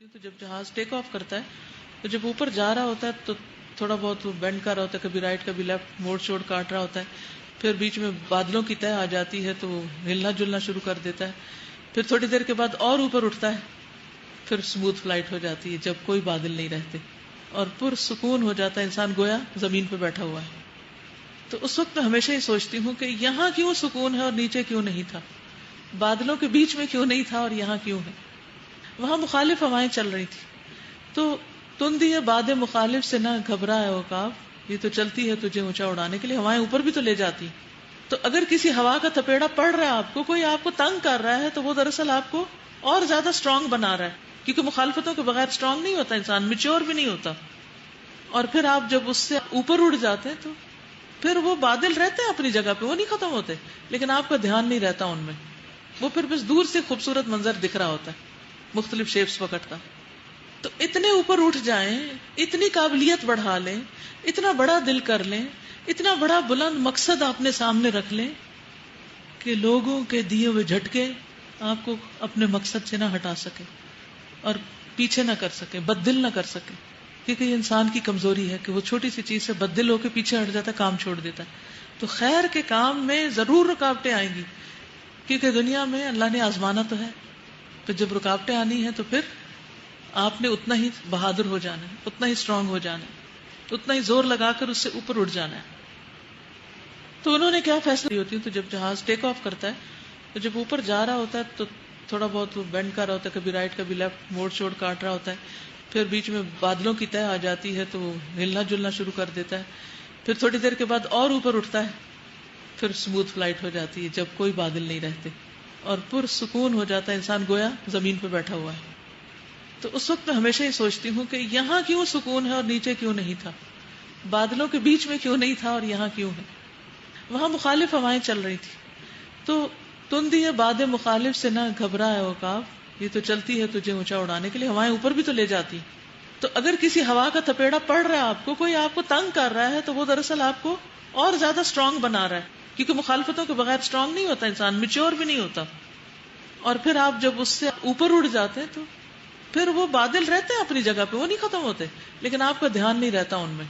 ہوتی ہے تو جب جہاز ٹیک آف کرتا ہے تو جب اوپر جا رہا ہوتا ہے تو تھوڑا بہت بینڈ کر رہا ہوتا ہے، کبھی رائٹ کبھی لیفٹ، موڑ چھوڑ کاٹ رہا ہوتا ہے. پھر بیچ میں بادلوں کی تہ آ جاتی ہے تو وہ ہلنا جلنا شروع کر دیتا ہے. پھر تھوڑی دیر کے بعد اور اوپر اٹھتا ہے، پھر اسموتھ فلائٹ ہو جاتی ہے جب کوئی بادل نہیں رہتے اور پرسکون ہو جاتا ہے انسان، گویا زمین پہ بیٹھا ہوا ہے. تو اس وقت میں ہمیشہ ہی سوچتی ہوں کہ یہاں کیوں سکون ہے اور نیچے کیوں نہیں تھا، بادلوں کے بیچ میں کیوں نہیں تھا اور یہاں کیوں ہے. وہاں مخالف ہوائیں چل رہی تھی تو تندی ہے باد مخالف سے نہ گھبرا ہے عقاب، یہ تو چلتی ہے تجھے اونچا اڑانے کے لیے، ہوائیں اوپر بھی تو لے جاتی. تو اگر کسی ہوا کا تھپیڑا پڑ رہا ہے آپ کو، کوئی آپ کو تنگ کر رہا ہے، تو وہ دراصل آپ کو اور زیادہ اسٹرانگ بنا رہا ہے، کیونکہ مخالفتوں کے بغیر اسٹرانگ نہیں ہوتا انسان، میچور بھی نہیں ہوتا. اور پھر آپ جب اس سے اوپر اڑ جاتے ہیں تو پھر وہ بادل رہتے ہیں اپنی جگہ پہ، وہ نہیں ختم ہوتے، لیکن آپ کا دھیان نہیں رہتا ان میں، وہ پھر بس دور سے خوبصورت منظر دکھ رہا ہوتا ہے مختلف شیپس پکڑتا. تو اتنے اوپر اٹھ جائیں، اتنی قابلیت بڑھا لیں، اتنا بڑا دل کر لیں، اتنا بڑا بلند مقصد اپنے سامنے رکھ لیں کہ لوگوں کے دیے ہوئے جھٹکے آپ کو اپنے مقصد سے نہ ہٹا سکے اور پیچھے نہ کر سکے، بددل نہ کر سکے. کیونکہ یہ انسان کی کمزوری ہے کہ وہ چھوٹی سی چیز سے بددل ہو کے پیچھے ہٹ جاتا ہے، کام چھوڑ دیتا ہے. تو خیر کے کام میں ضرور رکاوٹیں آئیں گی، کیونکہ دنیا میں اللہ نے آزمانا تو ہے. تو جب رکاوٹیں آنی ہیں تو پھر آپ نے اتنا ہی بہادر ہو جانا ہے، اتنا ہی اسٹرانگ ہو جانا ہے، اتنا ہی زور لگا کر اس سے اوپر اٹھ جانا ہے. تو انہوں نے کیا فیصلہ ہوتی ہے تو جب جہاز ٹیک آف کرتا ہے تو جب اوپر جا رہا ہوتا ہے تو تھوڑا بہت بینڈ کر رہا ہوتا ہے، کبھی رائٹ کبھی لیفٹ، موڑ چھوڑ کاٹ رہا ہوتا ہے. پھر بیچ میں بادلوں کی تہ آ جاتی ہے تو وہ ہلنا جلنا شروع کر دیتا ہے. پھر تھوڑی دیر کے بعد اور اوپر اٹھتا ہے، پھر اسموتھ فلائٹ ہو جاتی ہے جب کوئی بادل نہیں رہتے اور پرسکون ہو جاتا ہے انسان، گویا زمین پہ بیٹھا ہوا ہے. تو اس وقت میں ہمیشہ ہی سوچتی ہوں کہ یہاں کیوں سکون ہے اور نیچے کیوں نہیں تھا، بادلوں کے بیچ میں کیوں نہیں تھا اور یہاں کیوں ہے. وہاں مخالف ہوائیں چل رہی تھی تو تندی ہے باد مخالف سے نہ گھبرا ہے عقاب، یہ تو چلتی ہے تجھے اونچا اڑانے کے لیے، ہوائیں اوپر بھی تو لے جاتی. تو اگر کسی ہوا کا تھپیڑا پڑ رہا ہے آپ کو، کوئی آپ کو تنگ کر رہا ہے، تو وہ دراصل آپ کو اور زیادہ اسٹرانگ بنا رہا ہے، کیونکہ مخالفتوں کے بغیر اسٹرانگ نہیں ہوتا انسان، میچور بھی نہیں ہوتا. اور پھر آپ جب اس سے اوپر اڑ جاتے ہیں تو پھر وہ بادل رہتے ہیں اپنی جگہ پہ، وہ نہیں ختم ہوتے، لیکن آپ کا دھیان نہیں رہتا ان میں،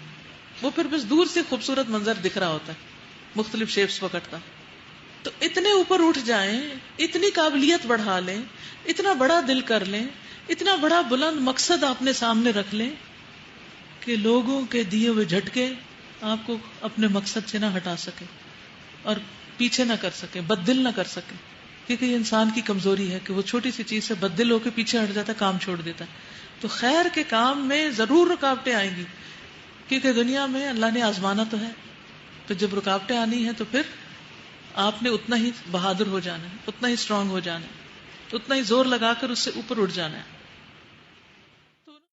وہ پھر بس دور سے خوبصورت منظر دکھ رہا ہوتا ہے مختلف شیپس پکڑتا. تو اتنے اوپر اٹھ جائیں، اتنی قابلیت بڑھا لیں، اتنا بڑا دل کر لیں، اتنا بڑا بلند مقصد اپنے سامنے رکھ لیں کہ لوگوں کے دیے ہوئے جھٹکے آپ کو اپنے مقصد سے نہ ہٹا سکے اور پیچھے نہ کر سکے، بددل نہ کر سکے. کیونکہ یہ انسان کی کمزوری ہے کہ وہ چھوٹی سی چیز سے بددل ہو کے پیچھے ہٹ جاتا ہے، کام چھوڑ دیتا ہے. تو خیر کے کام میں ضرور رکاوٹیں آئیں گی، کیونکہ دنیا میں اللہ نے آزمانا تو ہے. تو جب رکاوٹیں آنی ہیں تو پھر آپ نے اتنا ہی بہادر ہو جانا ہے، اتنا ہی اسٹرانگ ہو جانا ہے، اتنا ہی زور لگا کر اس سے اوپر اٹھ جانا ہے.